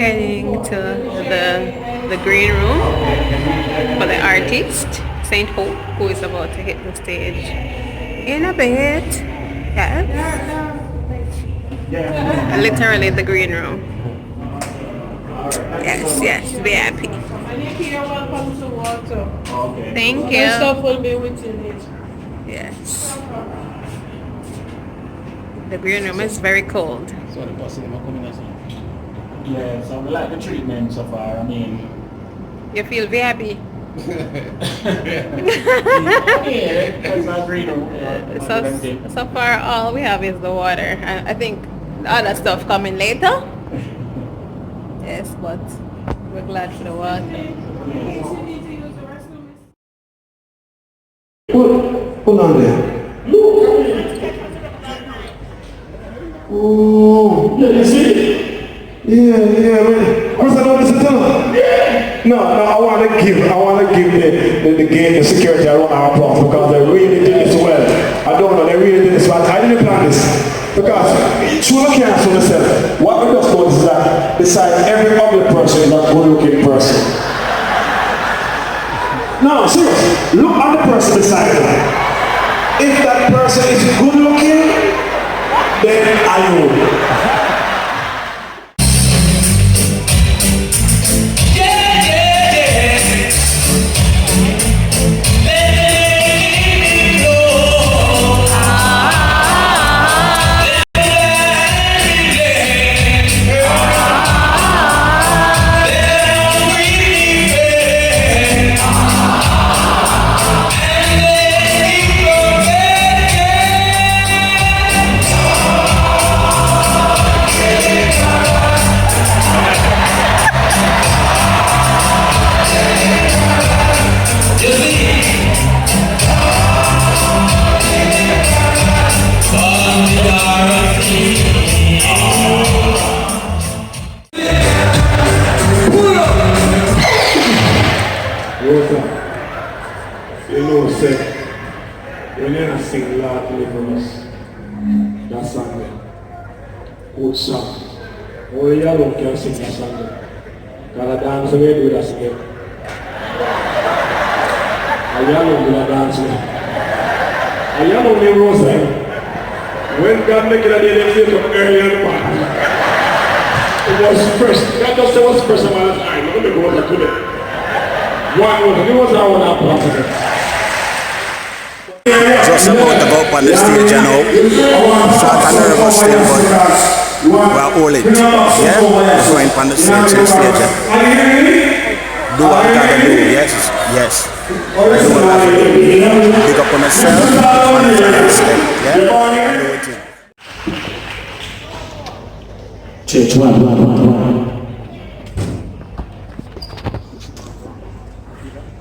heading to the green room for the artist, Saint Hope, who is about to hit the stage in a bit. Yes. Literally the green room. Yes, VIP. Welcome to water. Thank you. Stuff will be with you later. Yes. The green room is very cold. So the person is coming as well. Yeah, so we like the treatment so far. I mean, You feel VIP? it's not green room. So far all we have is the water. I think the other stuff coming later. Yes, but we're glad for the water. Put on there. Oh, yeah, you see? Yeah, man. First I don't listen to them. No, I want to give the security a round of applause because they really did this well. I don't know, they really did this well. I didn't plan this because truly can't for myself. What we just do is that beside every ugly person is a good-looking person. No, seriously, look at the person beside them. If that person is good-looking, then I know. You know, say, when you sing Lord deliver us, that song there, good song. Only you alone can sing that song there. Because I dance away do that song there. And you alone do that dance away. And you alone name Rose, when God make it a day, they feel come early in the morning. It was first, God just said what's the first time I was like, let me go over to them. Just about to go up on the stage now. Short and nervous still, but we're all it. Yeah? We're going on the stage. Do what we gotta do, yes? Yes. I do what I have to do. Pick up on myself, on the next step. Yeah? Do it. Church, one.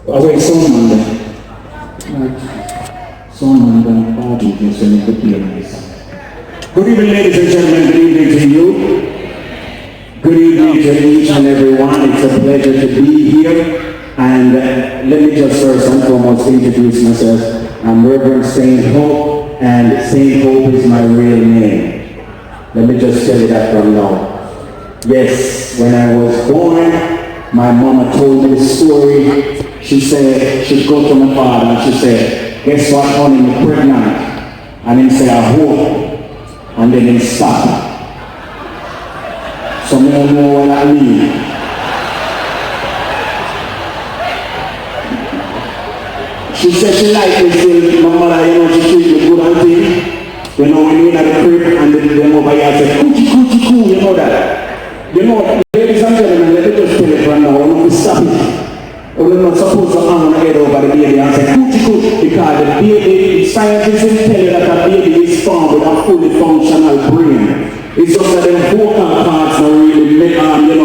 Wait, someone there. Someone there, party is in the pianist. Good evening, ladies and gentlemen. Good evening to you. Good evening to each and everyone. It's a pleasure to be here. And let me just first and foremost introduce myself. I'm Reverend Saint Hope, and Saint Hope is my real name. Let me just tell you that from now. Yes, when I was born, my mama told me the story. She said, she'd go to my father and she said, guess what, honey, you're pregnant. And he said, I hope. And then he stopped. So I don't know what I mean. She said she liked me saying, my mother, you know, she treat me good and thing. You know, when you're in the crib and them over here say, coochie, you know that. You know, ladies and gentlemen, let me just tell it right now, I'm not stop it. We're not supposed to hang on head over the baby and say, coochie, because the baby, scientists will tell you that a baby is formed with a fully functional brain. It's just that the vocal parts are really, come to,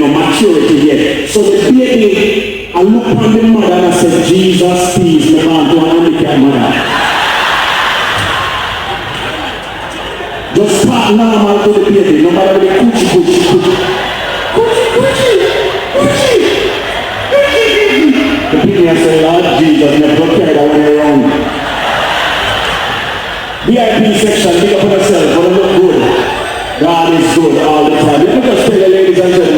maturity yet. So the baby, I look on the mother and I said, Jesus, please, me want to handicap mother. Just start normal to the baby, no matter the coochie. The people say, Lord Jesus, you're prepared when you're wrong. VIP section, big up on yourself, but look good. God is good all the time. Let me just tell you, ladies and gentlemen.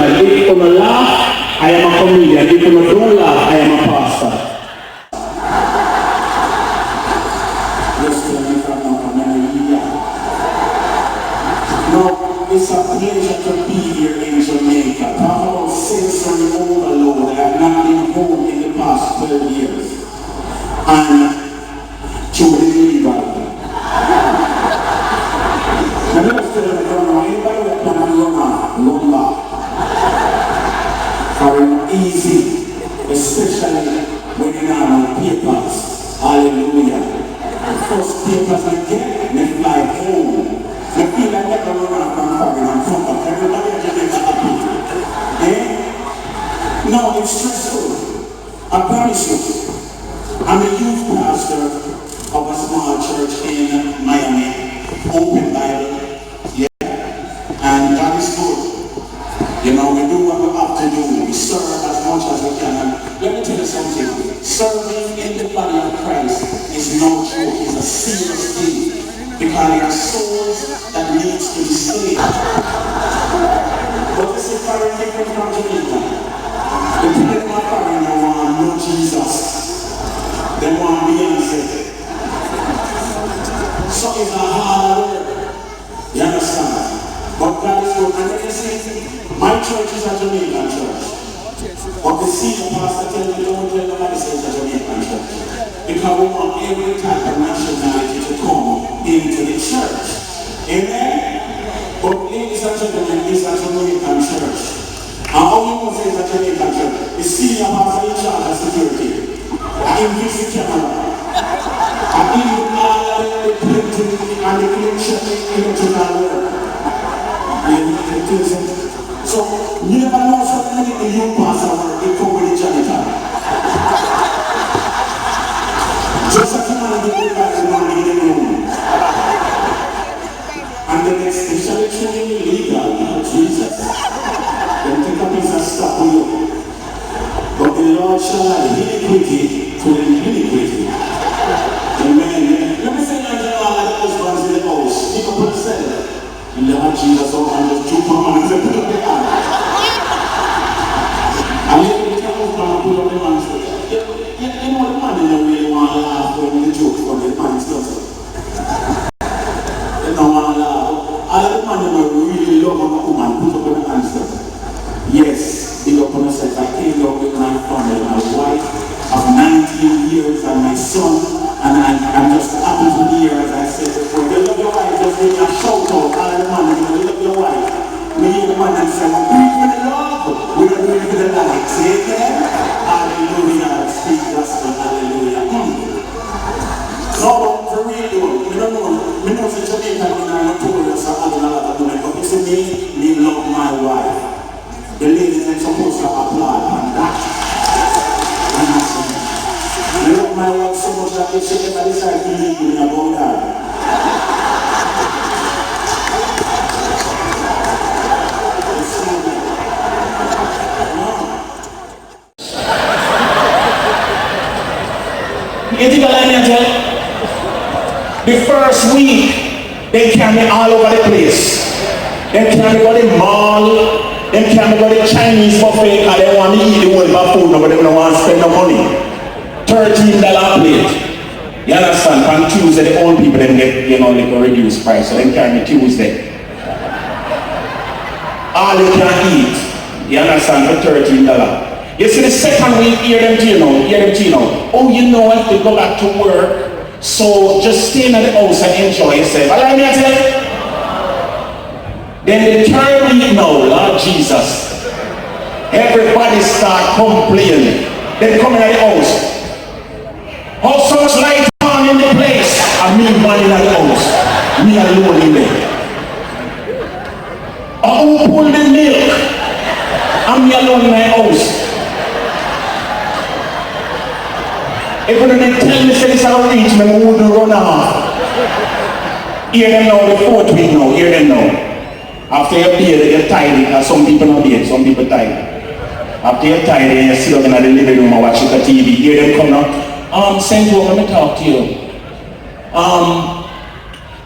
it's a pleasure to be here in Jamaica. Talk about sensory overload. I have not been home in the past 12 years. And truly illegal. Now let's tell them, anybody that can run back. For easy, especially when you have papers. Hallelujah. The first papers I get, they fly home. I feel like I can run out from foreign and front of everybody in Jamaica happy. Eh? No, it's stressful. I promise you. I'm a youth pastor of a small church in Miami. Open Bible. Yeah. And God is good. You know, we do what we have to do. We serve as much as we can. And let me tell you something. Serving in the body of Christ is no joke. It's a serious thing. Because there are souls that needs to be saved. But this is very different from Jamaica. The people in my family want no Jesus. They want Beyonce. So it's a hard work. You understand? But God is good. And then you see, my church is a Jamaican church. But the senior pastor tells me, don't tell nobody say it's a Jamaican church. Because we want every type of nationality to come into the church. Amen? But ladies and gentlemen, it's a Jamaican church. And all you want to say is a Jamaican church. The senior pastor in charge of security. I increase the camera. I even all the printing and the clean electrical work. So, you never know something in your pastor work, you come with the janitor. Just a man who will buy the money in the room. And the next especially illegal, Jesus. Then take a piece of stuff with you. But the Lord shall add iniquity to the iniquity. Amen. Let me say that to all the husbands in the house. You can put a cell. Lord Jesus, oh, and just jump on and say, put up the hand. And you can put up the man's foot. You know the man don't really want to laugh when the joke from the pants does it. They don't want to laugh. All the man don't really love a woman, put up the hands does it. Yes, big up on yourself. I came up with my family, my wife of 19 years and my son. And I'm just happy to be here, as I said before. If you love your wife, just give me a shout out. All the man, if you love your wife, we hear the man and say, we do it for the love, we don't do it for the likes. Amen? Hallelujah. Speak gospel. Hallelujah. So, for real though, we don't know. We know the Jamaican in our notorious or other lot of women, but you see me love my wife. The ladies are supposed to applaud on that. I love my wife so much that if she ever decides to leave me, I go down. You think I like me? The first week, they carry me all over the place. They carry me to the mall. They carry me to the Chinese buffet because they want to eat the whole of my food, but they don't want to spend no money. $13 plate. You understand? On Tuesday, the old people then get, you know, like a reduced price. So they carry me Tuesday. All you can eat. You understand? For $13. You see the second week, hear them to you know. Oh, you know, I have to go back to work. So just stay in the house and enjoy yourself. Allow me to tell you. Then the third week now, Lord Jesus. Everybody start complaining. They come in the house. How so much light on in the place? And me one in the house. Me alone in there. Who pulled the milk? And me alone in my house. If you don't tell me say this will reach me, I wouldn't run off. Hear them now, the fourth week now, hear them now. After you pay, they get tired because some people not there, some people tired. After you're tired and you sit down in the living room and watch the TV, hear them come now. Sendtohope, let me talk to you.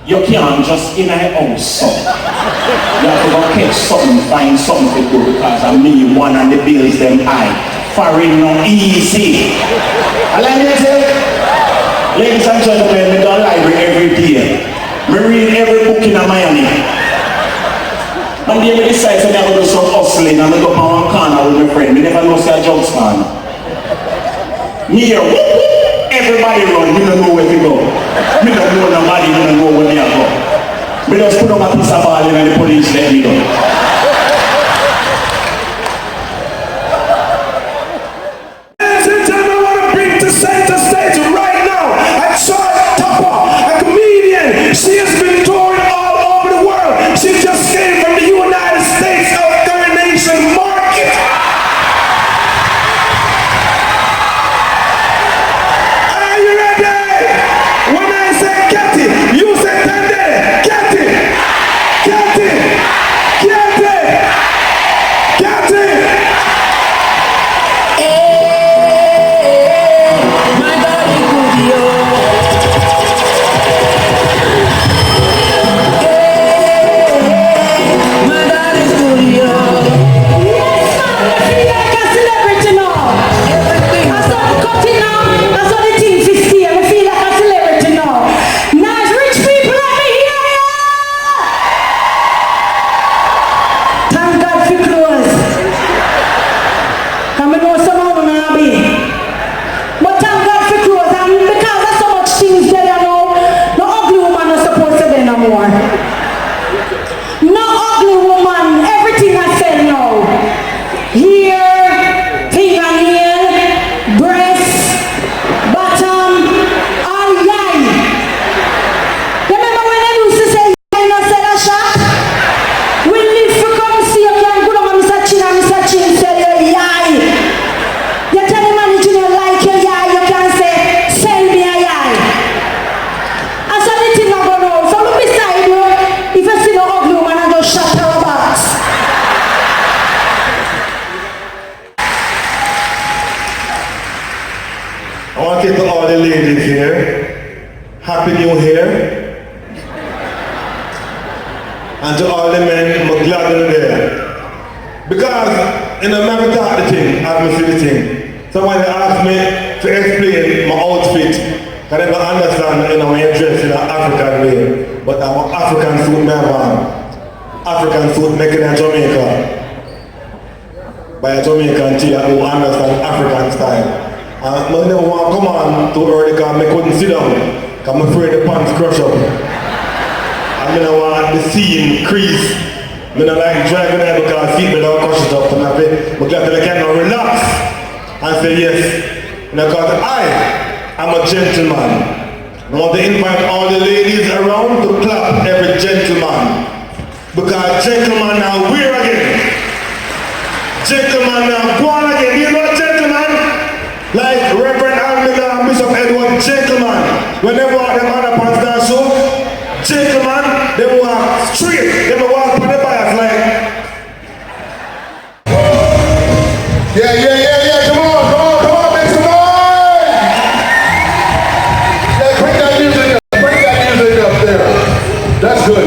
You can't just in a house, so. You have to go catch something, find something to do because I mean one and the bills them high. Foreign no easy. Allow me to tell you, ladies and gentlemen, I go to the library every day. I read every book in Miami. And then we decide to go do some hustling and I go on one corner with my friend. We never know say a drugs corner. Me here, whoop, whoop, everybody run, we don't know where to go. We don't know nobody, we don't know where they are go. We just put on a piece of ball and the police let me go. She has been touring all over the world. She just came from the United States of Coronation Market. Are you ready? When I say get it, you say tende. Get it. Get it. Get it. Get it. Hey, my body good, yo. To all the ladies here, Happy New Year. And to all the men, I'm glad they're there. Because in a matter of the thing, I'm the thing. Someone asked me to explain my outfit. I never understand in a way dress in an African way. But I'm an African suit man. African suit making in Jamaica. By a Jamaican tea who understand African style. I never want to come on too early because I couldn't sit down because I'm afraid the pants crush up. I don't want the seam crease. I don't like driving there because feet don't crush it up. I'm glad that I can relax and say yes. Because I'm a gentleman. I want to invite all the ladies around to clap every gentleman. Because gentlemen now we're again. Gentlemen now go on again. You know gentlemen? Like Reverend Almina and Bishop Edward, gentlemen, when they walk them on the pants dance show, gentlemen, they walk straight, they walk on the bias like. Yeah, come on, make some noise! Yeah, bring that music up there. That's good.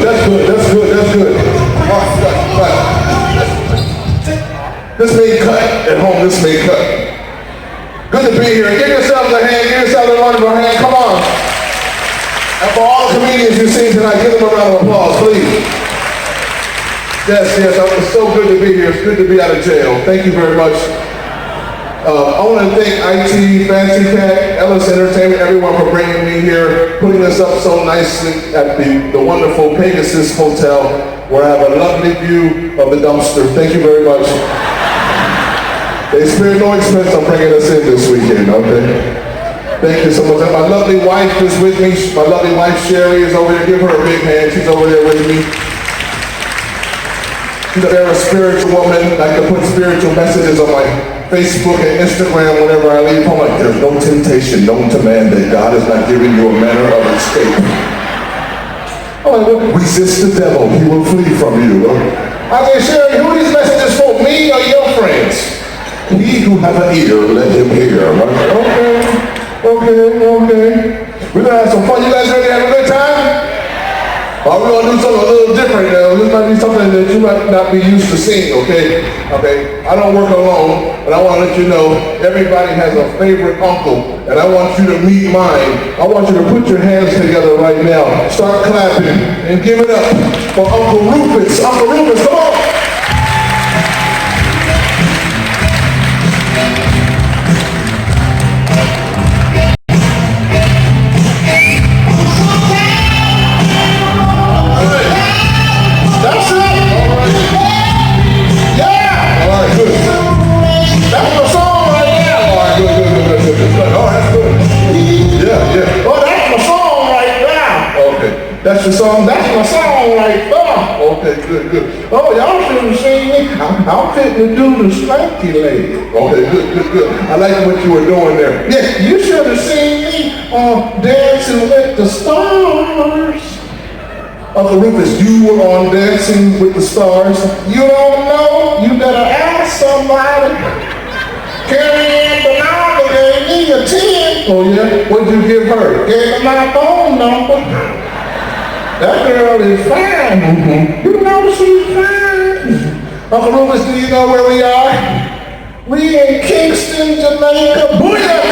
This may cut, at home this may cut. Good to be here. Give yourselves a hand. Give yourselves a wonderful hand. Come on. And for all the comedians you've seen tonight, give them a round of applause, please. Yes. It's so good to be here. It's good to be out of jail. Thank you very much. I want to thank IT, Fancy Cat, Ellis Entertainment, everyone for bringing me here, putting us up so nicely at the wonderful Pegasus Hotel, where I have a lovely view of the dumpster. Thank you very much. They spared no expense on bringing us in this weekend, okay? Thank you so much. And my lovely wife is with me. My lovely wife, Sherry, is over there. Give her a big hand. She's over there with me. She's a very spiritual woman. I can put spiritual messages on my Facebook and Instagram whenever I leave home. Like, there's no temptation known to man that God has not given you a manner of escape. I'm like, well, resist the devil. He will flee from you. I say, Sherry, who are these messages for? Me or your friends? He who has an ear, let him hear. Like, okay. We're gonna have some fun. You guys ready to have a good time? We're gonna do something a little different now. This might be something that you might not be used to seeing, okay? Okay, I don't work alone, but I wanna let you know everybody has a favorite uncle, and I want you to meet mine. I want you to put your hands together right now. Start clapping and give it up for Uncle Rufus. Uncle Rufus, come on! That's your song? That's my song right there. Okay, good. Oh, y'all should have seen me. I'm fitting to do the stanky leg. Okay, good. I like what you were doing there. Yeah, you should have seen me Dancing with the Stars. Uncle Rufus, you were on Dancing with the Stars. You don't know? You better ask somebody. Carrie Ann Bernardo gave me a 10. Oh yeah? What'd you give her? Gave her my phone number. That girl is fine. Mm-hmm. You know she's fine. Uncle Rufus, do you know where we are? We in Kingston, Jamaica. Booyah!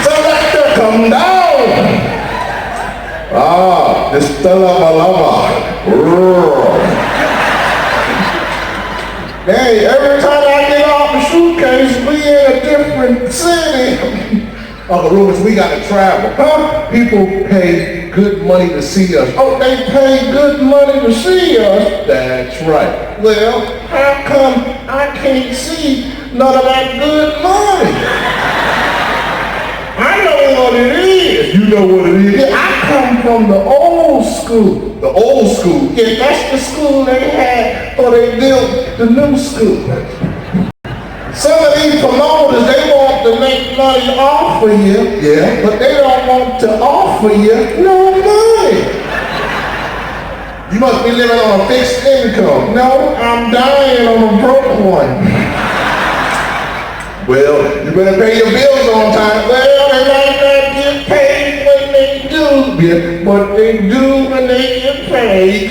So that girl come down. It's the lava. Hey, every time I get off the suitcase, we in a different city. Uncle Rufus, we got to travel. Huh? People pay good money to see us. Oh, they pay good money to see us? That's right. Well, how come I can't see none of that good money? I know what it is. You know what it is? Yeah, I come from the old school. The old school? Yeah, that's the school they had before they built the new school. Some of these promoters, they want to make money off of you, yeah, but they don't want to offer you no money. You must be living on a fixed income. No, I'm dying on a broke one. Well, you better pay your bills on time. Well, they might not get paid when they do, yeah, but they do when they get paid.